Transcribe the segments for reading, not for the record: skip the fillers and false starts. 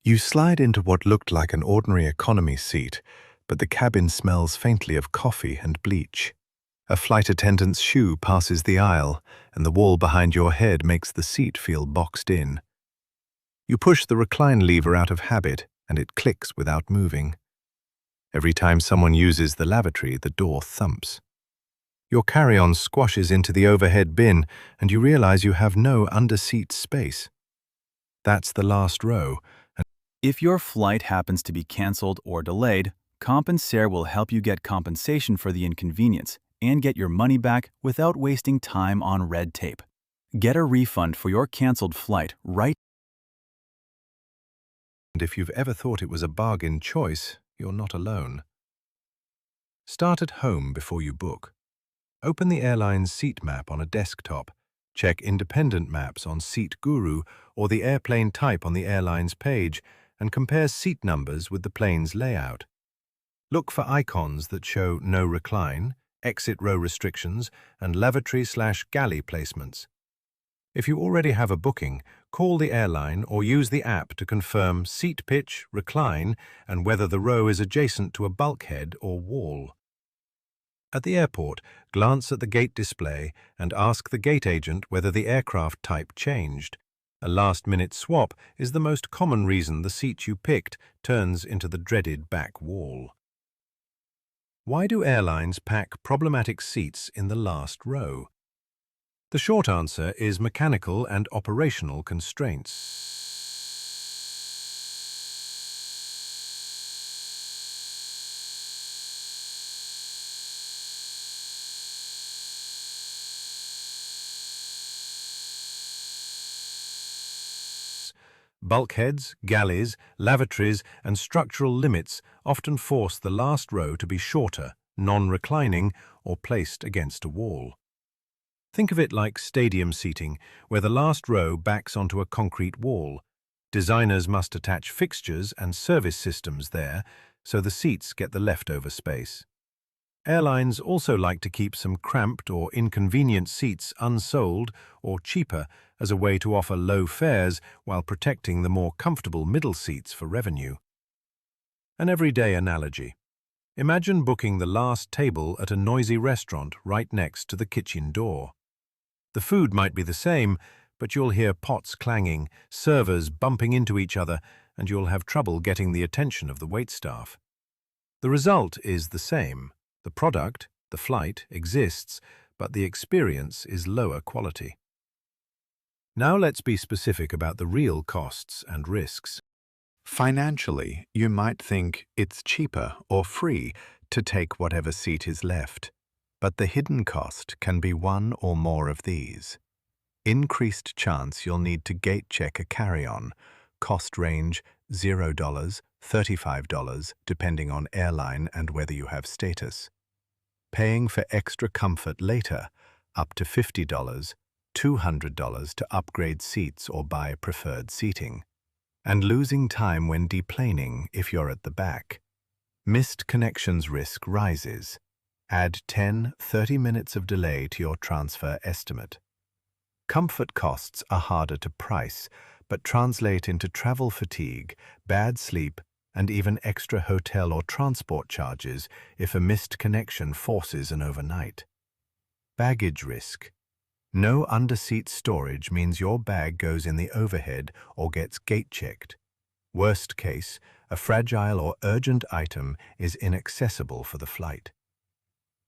You slide into what looked like an ordinary economy seat, but the cabin smells faintly of coffee and bleach. A flight attendant's shoe passes the aisle, and the wall behind your head makes the seat feel boxed in. You push the recline lever out of habit, and it clicks without moving. Every time someone uses the lavatory, the door thumps. Your carry-on squashes into the overhead bin, and you realize you have no under-seat space. That's the last row. If your flight happens to be canceled or delayed, Compensair will help you get compensation for the inconvenience and get your money back without wasting time on red tape. Get a refund for your canceled flight right. And if you've ever thought it was a bargain choice, you're not alone. Start at home before you book. Open the airline's seat map on a desktop. Check independent maps on Seat Guru or the airplane type on the airline's page, and compare seat numbers with the plane's layout. Look for icons that show no recline, exit row restrictions, and lavatory/galley placements. If you already have a booking, call the airline or use the app to confirm seat pitch, recline, and whether the row is adjacent to a bulkhead or wall. At the airport, glance at the gate display and ask the gate agent whether the aircraft type changed. A last-minute swap is the most common reason the seat you picked turns into the dreaded back wall. Why do airlines pack problematic seats in the last row? The short answer is mechanical and operational constraints. Bulkheads, galleys, lavatories, and structural limits often force the last row to be shorter, non-reclining, or placed against a wall. Think of it like stadium seating, where the last row backs onto a concrete wall. Designers must attach fixtures and service systems there, so the seats get the leftover space. Airlines also like to keep some cramped or inconvenient seats unsold or cheaper as a way to offer low fares while protecting the more comfortable middle seats for revenue. An everyday analogy. Imagine booking the last table at a noisy restaurant right next to the kitchen door. The food might be the same, but you'll hear pots clanging, servers bumping into each other, and you'll have trouble getting the attention of the waitstaff. The result is the same. The product, the flight, exists, but the experience is lower quality. Now let's be specific about the real costs and risks. Financially, you might think it's cheaper or free to take whatever seat is left, but the hidden cost can be one or more of these. Increased chance you'll need to gate check a carry-on, cost range $0, $35, depending on airline and whether you have status. Paying for extra comfort later, up to $50, $200 to upgrade seats or buy preferred seating. And losing time when deplaning if you're at the back. Missed connections risk rises. Add 10–30 minutes of delay to your transfer estimate. Comfort costs are harder to price, but translate into travel fatigue, bad sleep, and even extra hotel or transport charges if a missed connection forces an overnight. Baggage risk. No underseat storage means your bag goes in the overhead or gets gate-checked. Worst case, a fragile or urgent item is inaccessible for the flight.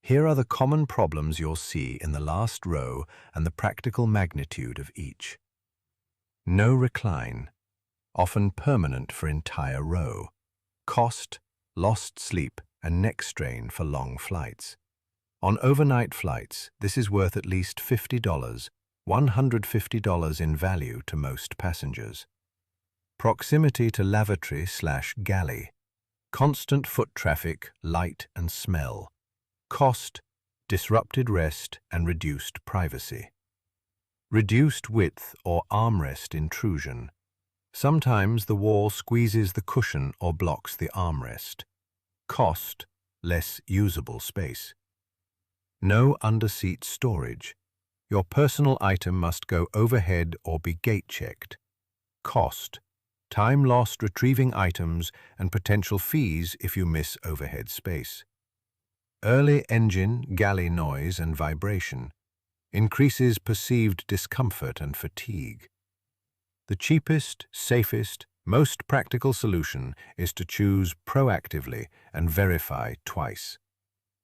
Here are the common problems you'll see in the last row and the practical magnitude of each. No recline, often permanent for entire row. Cost, lost sleep, and neck strain for long flights. On overnight flights, this is worth at least $50, $150 in value to most passengers. Proximity to lavatory/galley. Constant foot traffic, light, and smell. Cost, disrupted rest, and reduced privacy. Reduced width or armrest intrusion. Sometimes the wall squeezes the cushion or blocks the armrest. Cost, less usable space. No underseat storage. Your personal item must go overhead or be gate-checked. Cost, time lost retrieving items, and potential fees if you miss overhead space. Early engine, galley noise and vibration increases perceived discomfort and fatigue. The cheapest, safest, most practical solution is to choose proactively and verify twice.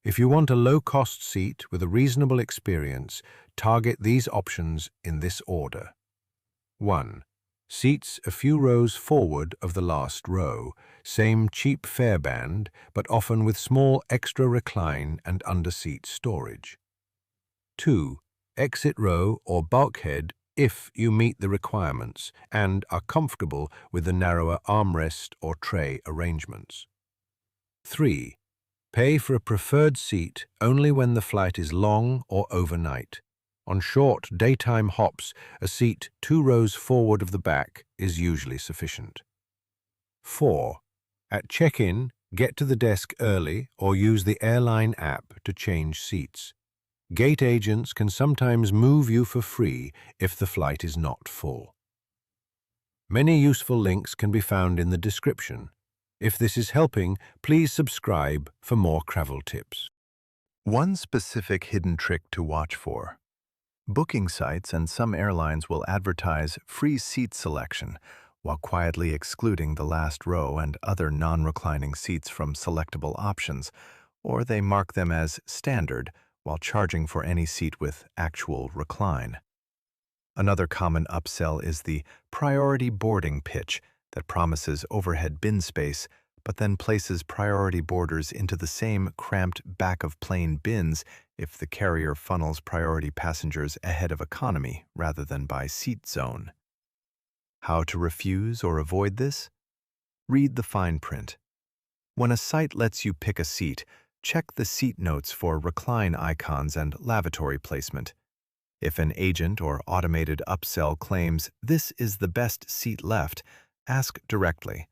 If you want a low-cost seat with a reasonable experience, target these options in this order. 1. Seats a few rows forward of the last row, same cheap fare band, but often with small extra recline and under-seat storage. 2. Exit row or bulkhead if you meet the requirements and are comfortable with the narrower armrest or tray arrangements. 3. Pay for a preferred seat only when the flight is long or overnight. On short daytime hops, a seat 2 rows forward of the back is usually sufficient. 4. At check-in, get to the desk early or use the airline app to change seats. Gate agents can sometimes move you for free if the flight is not full. Many useful links can be found in the description. If this is helping, please subscribe for more travel tips. One specific hidden trick to watch for. Booking sites and some airlines will advertise free seat selection while quietly excluding the last row and other non-reclining seats from selectable options, or they mark them as standard while charging for any seat with actual recline. Another common upsell is the priority boarding pitch that promises overhead bin space but then places priority boarders into the same cramped back-of-plane bins if the carrier funnels priority passengers ahead of economy rather than by seat zone. How to refuse or avoid this? Read the fine print. When a site lets you pick a seat, check the seat notes for recline icons and lavatory placement. If an agent or automated upsell claims this is the best seat left, ask directly,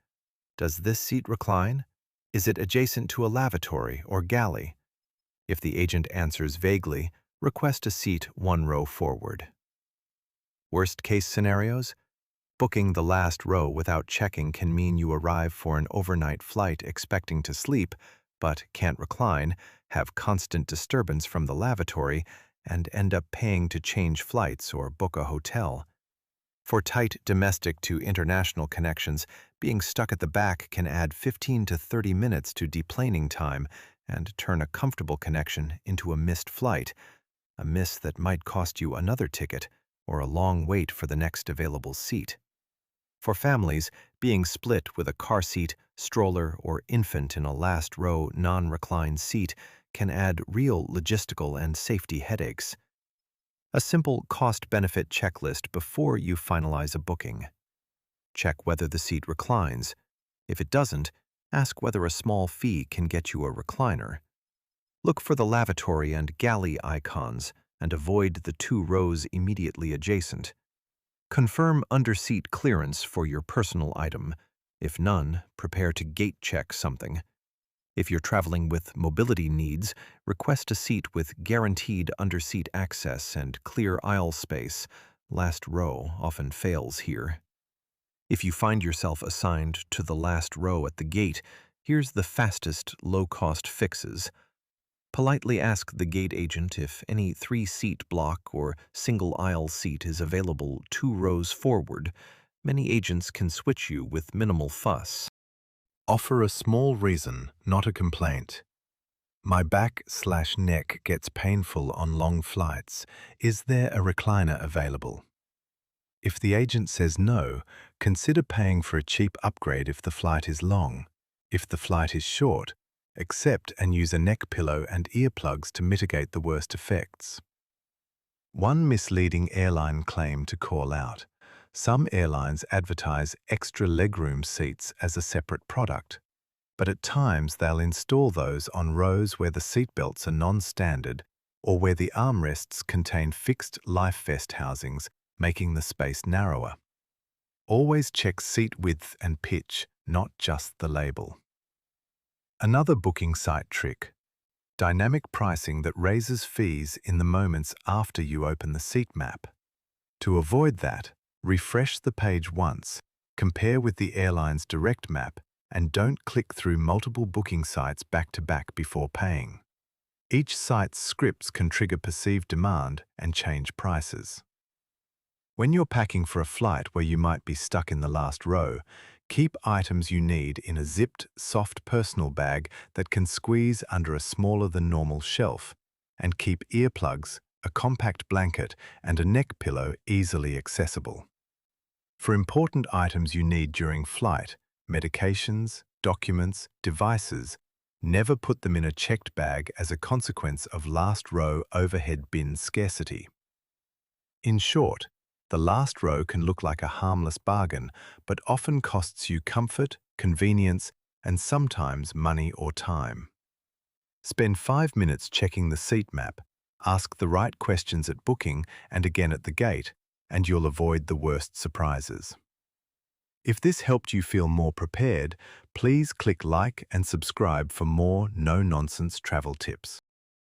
does this seat recline? Is it adjacent to a lavatory or galley? If the agent answers vaguely, request a seat 1 row forward. Worst-case scenarios? Booking the last row without checking can mean you arrive for an overnight flight expecting to sleep, but can't recline, have constant disturbance from the lavatory, and end up paying to change flights or book a hotel. For tight domestic to international connections, being stuck at the back can add 15 to 30 minutes to deplaning time and turn a comfortable connection into a missed flight, a miss that might cost you another ticket or a long wait for the next available seat. For families, being split with a car seat, stroller, or infant in a last row non-reclined seat can add real logistical and safety headaches. A simple cost-benefit checklist before you finalize a booking. Check whether the seat reclines. If it doesn't, ask whether a small fee can get you a recliner. Look for the lavatory and galley icons and avoid the 2 rows immediately adjacent. Confirm under-seat clearance for your personal item. If none, prepare to gate check something. If you're traveling with mobility needs, request a seat with guaranteed under-seat access and clear aisle space. Last row often fails here. If you find yourself assigned to the last row at the gate, here's the fastest, low-cost fixes. Politely ask the gate agent if any 3-seat block or single-aisle seat is available 2 rows forward. Many agents can switch you with minimal fuss. Offer a small reason, not a complaint. My back/neck gets painful on long flights. Is there a recliner available? If the agent says no, consider paying for a cheap upgrade if the flight is long. If the flight is short, accept and use a neck pillow and earplugs to mitigate the worst effects. One misleading airline claim to call out. Some airlines advertise extra legroom seats as a separate product, but at times they'll install those on rows where the seatbelts are non-standard or where the armrests contain fixed life vest housings, making the space narrower. Always check seat width and pitch, not just the label. Another booking site trick: dynamic pricing that raises fees in the moments after you open the seat map. To avoid that, refresh the page once, Compare with the airline's direct map and don't click through multiple booking sites back-to-back before paying. Each site's scripts can trigger perceived demand and change prices. When you're packing for a flight where you might be stuck in the last row, keep items you need in a zipped, soft personal bag that can squeeze under a smaller than normal shelf, and keep earplugs, a compact blanket, and a neck pillow easily accessible. For important items you need during flight, medications, documents, devices, never put them in a checked bag as a consequence of last row overhead bin scarcity. In short, the last row can look like a harmless bargain, but often costs you comfort, convenience, and sometimes money or time. Spend 5 minutes checking the seat map, ask the right questions at booking and again at the gate, and you'll avoid the worst surprises. If this helped you feel more prepared, please click like and subscribe for more no-nonsense travel tips.